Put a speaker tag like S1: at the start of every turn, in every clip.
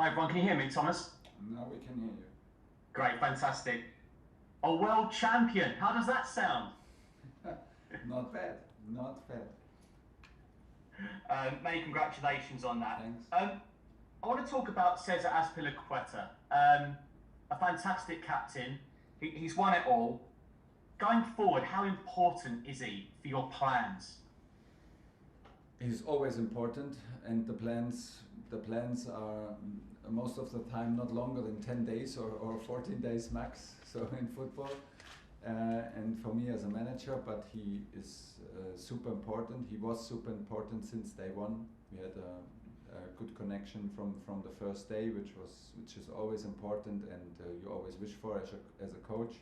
S1: Hi everyone, can you hear me, Thomas?
S2: Now we can hear you.
S1: Great, fantastic. A world champion, how does that sound?
S2: Not bad, not bad.
S1: Many congratulations on that.
S2: Thanks.
S1: I want to talk about Cesar Azpilicueta, a fantastic captain. He's won it all. Going forward, how important is he for your plans?
S2: He's always important, and the plans are most of the time not longer than 10 days or 14 days max, so in football. And for me as a manager, but he is super important. He was super important since day one. We had a good connection from the first day, which is always important, and you always wish for as a coach.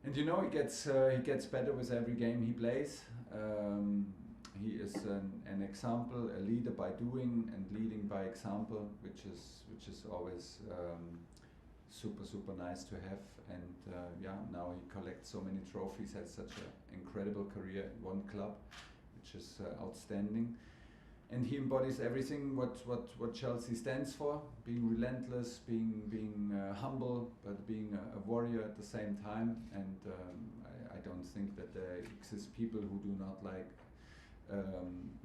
S2: And you know, he gets better with every game he plays. He is an example, a leader by doing and leading by example, which is always super nice to have. And yeah, now he collects so many trophies, has such an incredible career in one club, which is outstanding. And he embodies everything what Chelsea stands for: being relentless, being humble, but being a warrior at the same time. And I don't think that there exist people who do not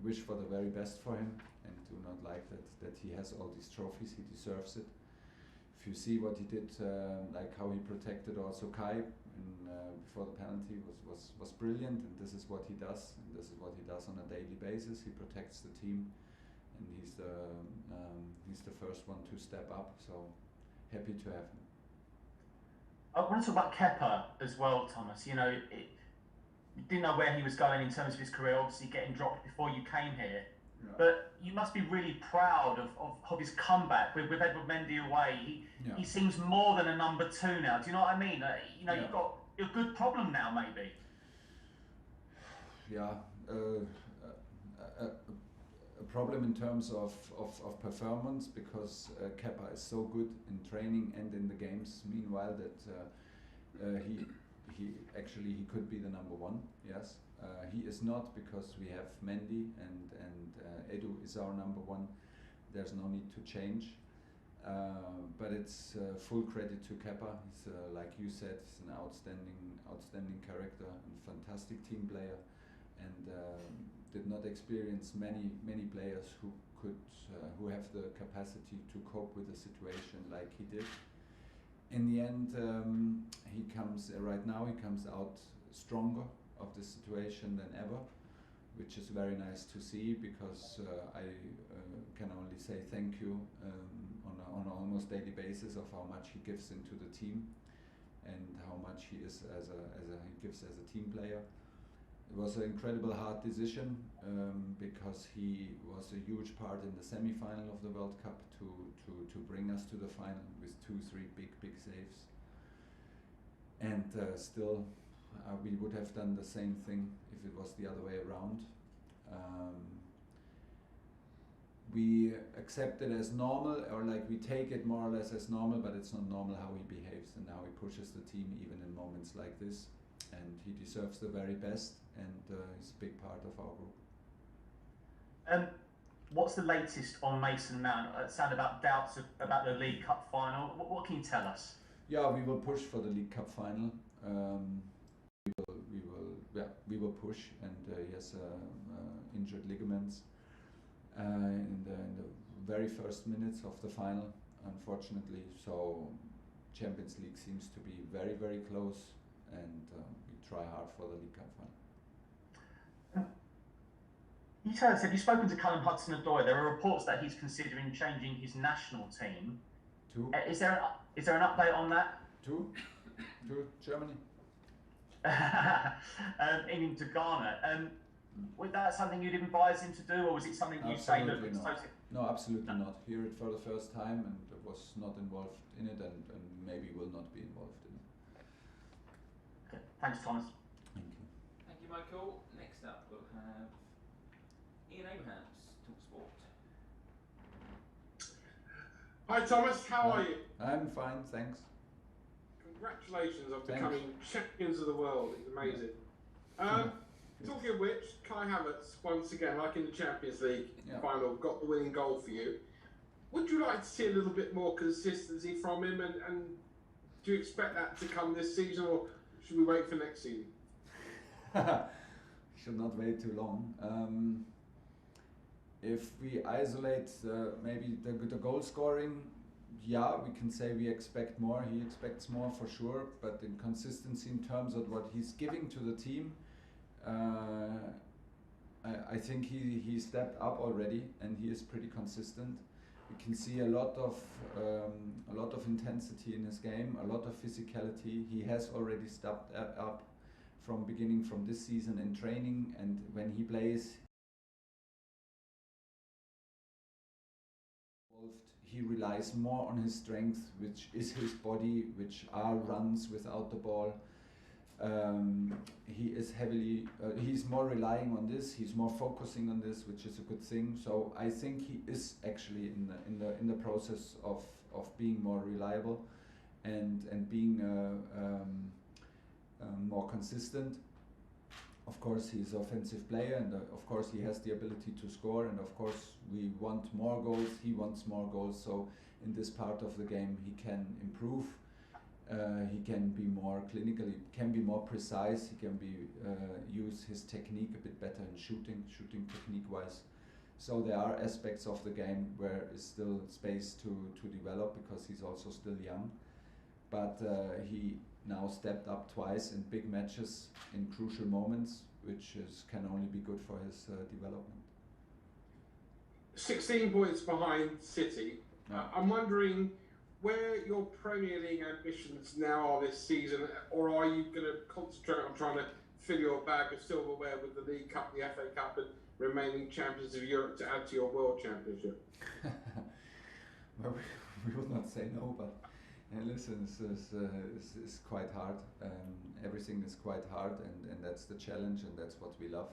S2: wish for the very best for him and do not like that he has all these trophies. He deserves it. If you see what he did, like how he protected also Kai before the penalty was brilliant, and this is what he does, and this is what he does on a daily basis. He protects the team, and he's the first one to step up. So happy to have him.
S1: I want to talk about Kerr as well, Thomas. You know, you didn't know where he was going in terms of his career. Obviously, getting dropped before you came here.
S2: Yeah.
S1: But you must be really proud of his comeback with Edward Mendy away. He seems more than a number two now. Do you know what I mean? You know, you've got a good problem now, maybe.
S2: Yeah, a problem in terms of performance, because Kepa is so good in training and in the games. Meanwhile, that he could be the number one. Yes. He is not, because we have Mendy and Edu is our number one. There's no need to change. But it's full credit to Kepa. He's like you said, he's an outstanding character and fantastic team player, and did not experience many players who have the capacity to cope with the situation like he did. In the end, he comes out stronger of the situation than ever, which is very nice to see, because I can only say thank you on an almost daily basis of how much he gives into the team and how much he is he gives as a team player. It was an incredible hard decision, because he was a huge part in the semi-final of the World Cup to bring us to the final with 2-3 big saves, and still. We would have done the same thing if it was the other way around. We accept it as normal, or like we take it more or less as normal, but it's not normal how he behaves and how he pushes the team even in moments like this. And he deserves the very best, and he's a big part of our group.
S1: What's the latest on Mason Mount? Sound about doubts about the League Cup final. What can you tell us?
S2: Yeah, we will push for the League Cup final. We will push, and he has injured ligaments in the very first minutes of the final, unfortunately. So Champions League seems to be very close, and we try hard for the League Cup final.
S1: You said you've spoken to Hudson-Odoi. There are reports that he's considering changing his national team. Is there an update on that?
S2: To Germany.
S1: Into Ghana. Was that something you'd advise him to do, or was it something you'd say, look, it's totally...
S2: No, absolutely not. Hear it for the first time, and was not involved in it, and maybe will not be involved in it.
S1: Okay. Thanks, Thomas.
S2: Thank you.
S3: Thank you, Michael. Next up, we'll have Ian Abrahams, TalkSport.
S4: Hi, Thomas. How are you?
S2: I'm fine, thanks.
S4: Congratulations on becoming champions of the world. It's amazing. Talking of which, Kai Havertz, once again, like in the Champions League final, got the winning goal for you. Would you like to see a little bit more consistency from him, and do you expect that to come this season, or should we wait for next season?
S2: Should not wait too long. If we isolate maybe the goal scoring, yeah, we can say we expect more. He expects more for sure, but in consistency in terms of what he's giving to the team, I think he stepped up already, and he is pretty consistent. We can see a lot of intensity in his game, a lot of physicality. He has already stepped up from this season in training, and when he plays, he relies more on his strength, which is his body, which are runs without the ball. He is he's more relying on this. He's more focusing on this, which is a good thing. So I think he is actually in the process of being more reliable and being more consistent. Of course, he's an offensive player, and of course he has the ability to score, and of course we want more goals. He wants more goals. So in this part of the game, he can improve. He can be more clinical, he can be more precise, he can use his technique a bit better in shooting technique wise. So there are aspects of the game where is still space to develop, because he's also still young. But he now stepped up twice in big matches in crucial moments, which can only be good for his development.
S4: 16 points behind City.
S2: Yeah.
S4: I'm wondering where your Premier League ambitions now are this season, or are you going to concentrate on trying to fill your bag of silverware with the League Cup, the FA Cup, and remaining champions of Europe to add to your World Championship?
S2: Well, we will not say no, but listen, it's quite hard. Everything is quite hard, and that's the challenge, and that's what we love.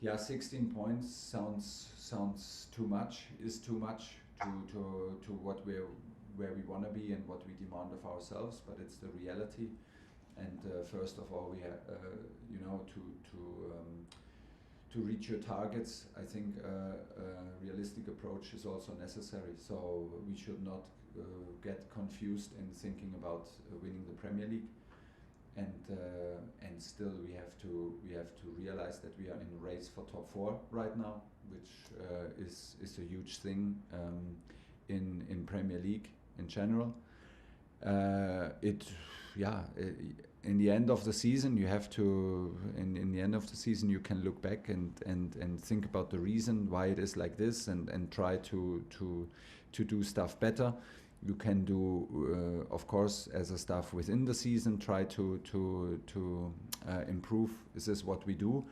S2: Yeah, 16 points sounds too much. Is too much to where we want to be and what we demand of ourselves, but it's the reality. And first of all, we to reach your targets, I think a realistic approach is also necessary. So we should not get confused in thinking about winning the Premier League, and still we have to realize that we are in a race for top 4 right now, which is a huge thing in Premier League in general. In the end of the season, you have to. In the end of the season, you can look back and think about the reason why it is like this, and try to do stuff better. You can do, of course, as a staff within the season, try to improve. This is what we do.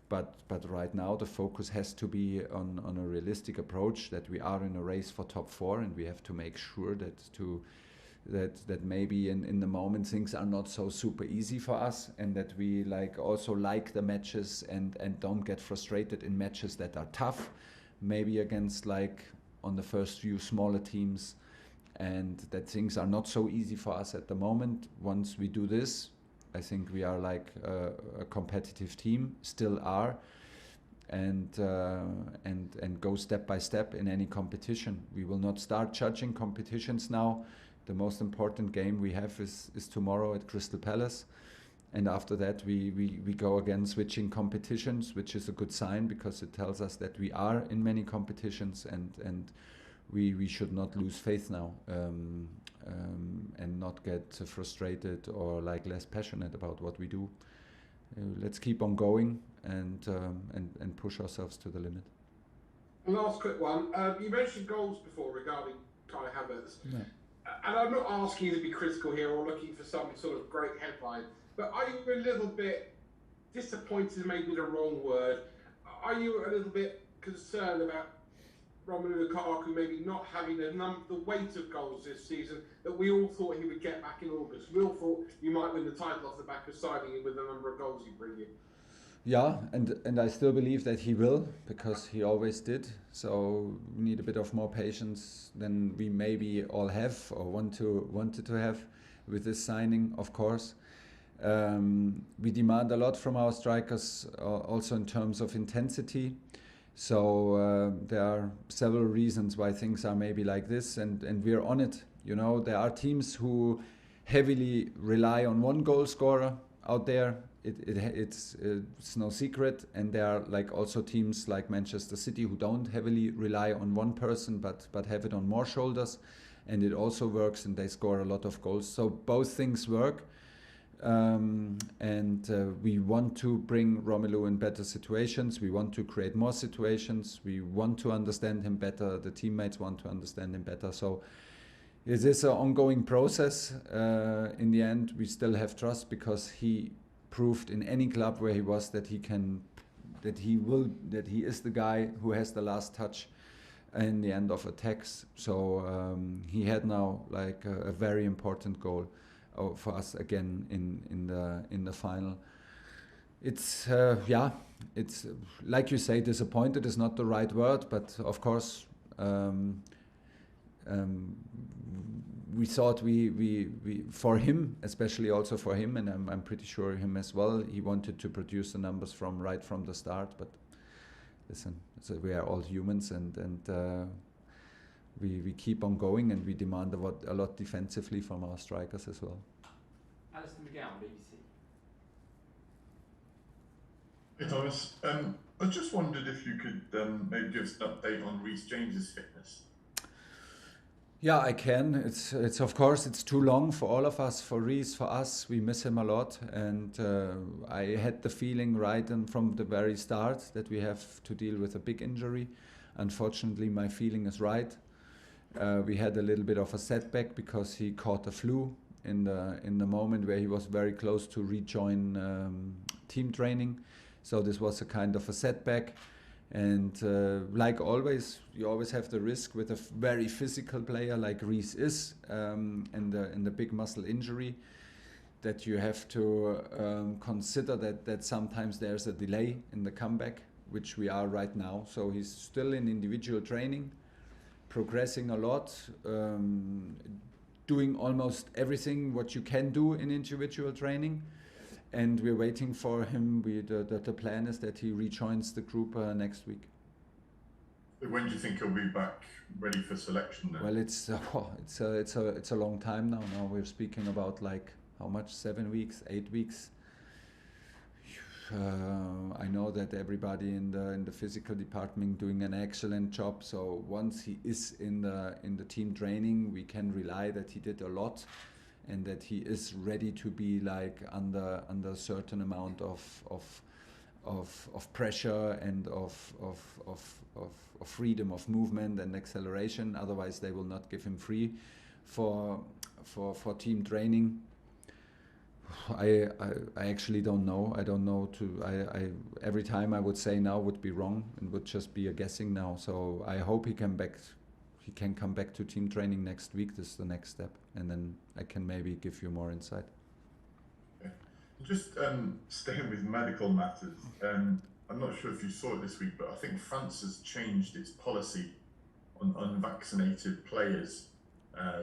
S2: But right now the focus has to be on a realistic approach, that we are in a race for top 4, and we have to make sure that maybe in the moment things are not so super easy for us, and that we also like the matches and don't get frustrated in matches that are tough, maybe against on the first few smaller teams, and that things are not so easy for us at the moment. Once we do this, I think we are a competitive team, still are, and go step by step in any competition. We will not start judging competitions now. The most important game we have is tomorrow at Crystal Palace, and after that we go again switching competitions, which is a good sign, because it tells us that we are in many competitions, and we should not lose faith now, and not get frustrated or less passionate about what we do. Let's keep on going and push ourselves to the limit.
S4: Last quick one. You mentioned goals before regarding Kai Havertz.
S2: Yeah.
S4: And I'm not asking you to be critical here or looking for some sort of great headline, but are you a little bit disappointed, maybe the wrong word? Are you a little bit concerned about Romelu Lukaku maybe not having the weight of goals this season that we all thought he would get back in August? We all thought you might win the title off the back of signing him with the number of goals he bring in. Yeah,
S2: and I still believe that he will, because he always did. So we need a bit of more patience than we maybe all have or wanted to have with this signing, of course. We demand a lot from our strikers, also in terms of intensity. So there are several reasons why things are maybe like this, and we're on it. You know, there are teams who heavily rely on one goal scorer out there. It's no secret, and there are like also teams like Manchester City who don't heavily rely on one person, but have it on more shoulders, and it also works, and they score a lot of goals. So both things work. We want to bring Romelu in better situations. We want to create more situations. We want to understand him better. The teammates want to understand him better. So it is an ongoing process. In the end, we still have trust because he proved in any club where he was that he is the guy who has the last touch in the end of attacks. So he had now like a very important goal for us again in the final. It's it's like you say, disappointed is not the right word, but of course we thought we for him, especially also for him, and I'm pretty sure him as well, he wanted to produce the numbers right from the start. But listen, so we are all humans, and we keep on going, and we demand a lot defensively from our strikers as well.
S3: Alistair McGowan, BBC.
S5: Hey Thomas, I just wondered if you could maybe give us an update on Reece James's fitness.
S2: Yeah, I can. It's of course it's too long for all of us, for Reece, for us. We miss him a lot, and I had the feeling from the very start that we have to deal with a big injury. Unfortunately, my feeling is right. We had a little bit of a setback because he caught a flu in the moment where he was very close to rejoin team training. So this was a kind of a setback. And like always, you always have the risk with a very physical player like Reece is, and the big muscle injury, that you have to consider that sometimes there's a delay in the comeback, which we are right now. So he's still in individual training, progressing a lot, doing almost everything what you can do in individual training. And we're waiting for him. The plan is that he rejoins the group next week.
S5: When do you think he'll be back ready for selection then?
S2: Well, it's a long time now. Now we're speaking about like how much? 7 weeks, 8 weeks. I know that everybody in the physical department doing an excellent job. So once he is in the team training, we can rely that he did a lot, and that he is ready to be like under a certain amount of pressure and of freedom of movement and acceleration. Otherwise, they will not give him free for team training. I actually don't know. I don't know. Every time I would say now would be wrong and would just be a guessing now. So I hope he can come back to team training next week. This is the next step, and then I can maybe give you more insight.
S5: Okay. Just staying with medical matters, I'm not sure if you saw it this week, but I think France has changed its policy on unvaccinated players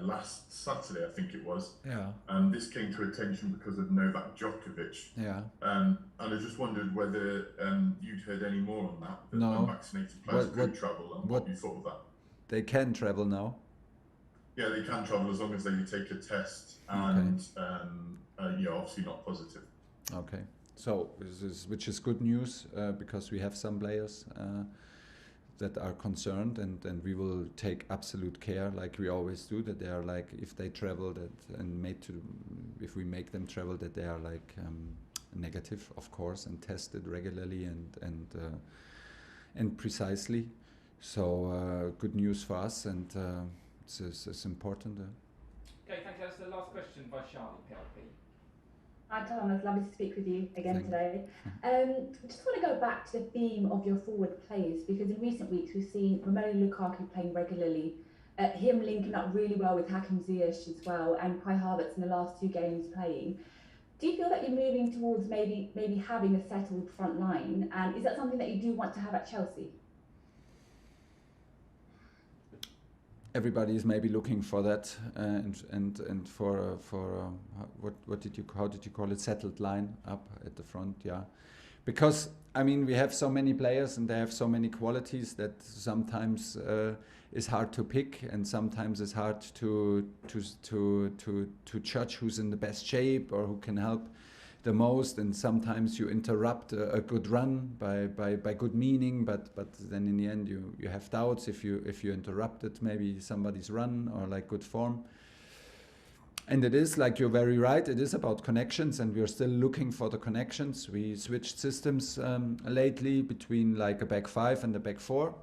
S5: last Saturday, I think it was.
S2: Yeah.
S5: This came to attention because of Novak Djokovic.
S2: Yeah.
S5: And I just wondered whether you'd heard any more on that
S2: No.
S5: Unvaccinated players could travel, and what you thought of that.
S2: They can travel now.
S5: Yeah, they can travel as long as they take a test and obviously not positive.
S2: Okay, so which is good news because we have some players that are concerned, and we will take absolute care, like we always do, that they are like, if they travel if we make them travel, that they are like negative, of course, and tested regularly and precisely. So good news for us, and it's important.
S3: Okay, thank you. That's the last question by Charlie, PLP.
S6: Hi Thomas, lovely to speak with you again today. Just want to go back to the theme of your forward players, because in recent weeks we've seen Romelu Lukaku playing regularly, him linking up really well with Hakim Ziyech as well, and Kai Havertz in the last 2 games playing. Do you feel that you're moving towards maybe having a settled front line, and is that something that you do want to have at Chelsea?
S2: Everybody is maybe looking for that, and for how did you call it, settled line up at the front, yeah. because I mean we have so many players and they have so many qualities that sometimes it's hard to pick, and sometimes it's hard to judge who's in the best shape or who can help the most, and sometimes you interrupt a good run by good meaning, but then in the end you have doubts if you interrupted maybe somebody's run or like good form. And it is, like you're very right, it is about connections, and we're still looking for the connections. We switched systems lately between like a back 5 and a back 4.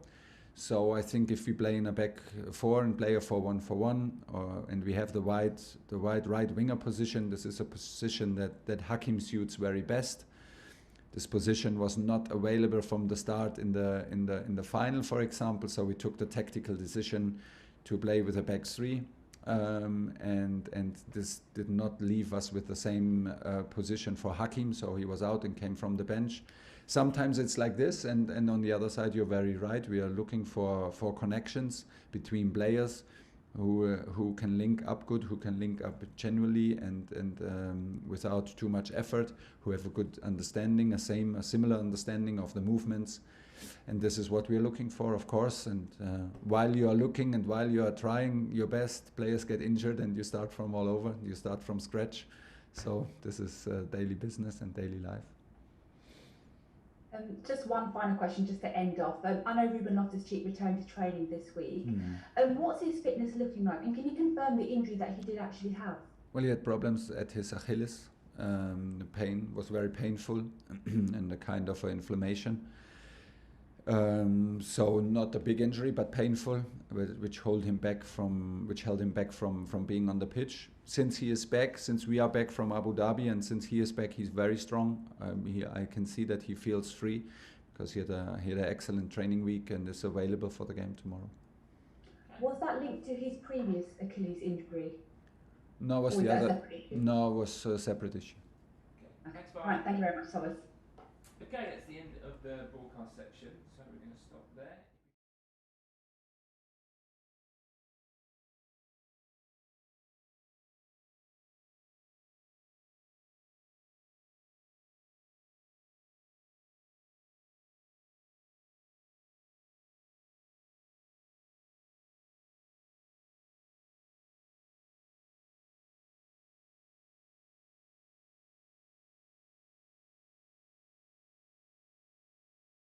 S2: So I think if we play in a back 4 and play a 4-1-4-1, and we have the wide right winger position, this is a position that Hakim suits very best. This position was not available from the start in the final, for example. So we took the tactical decision to play with a back 3, and this did not leave us with the same position for Hakim. So he was out and came from the bench. Sometimes it's like this, and on the other side, you're very right. We are looking for connections between players who can link up good, who can link up genuinely and without too much effort, who have a good understanding, a similar understanding of the movements. And this is what we are looking for, of course. And while you are looking and while you are trying your best, players get injured and you start from all over. You start from scratch. So this is daily business and daily life.
S6: Just one final question, just to end off. I know Ruben Loftus-Cheek returned to training this week. What's his fitness looking like? And can you confirm the injury that he did actually have?
S2: Well, he had problems at his Achilles. The pain was very painful and a kind of inflammation. So not a big injury, but painful, which held him back from being on the pitch. Since he is back, since we are back from Abu Dhabi, and since he is back, he's very strong. I can see that he feels free because he had an excellent training week and is available for the game tomorrow.
S6: Was that linked to his previous Achilles injury?
S2: No, was the other? No, it was a separate issue.
S3: Okay. Thanks,
S6: Right, thank you very much, Thomas.
S3: Okay, that's the end of the broadcast section.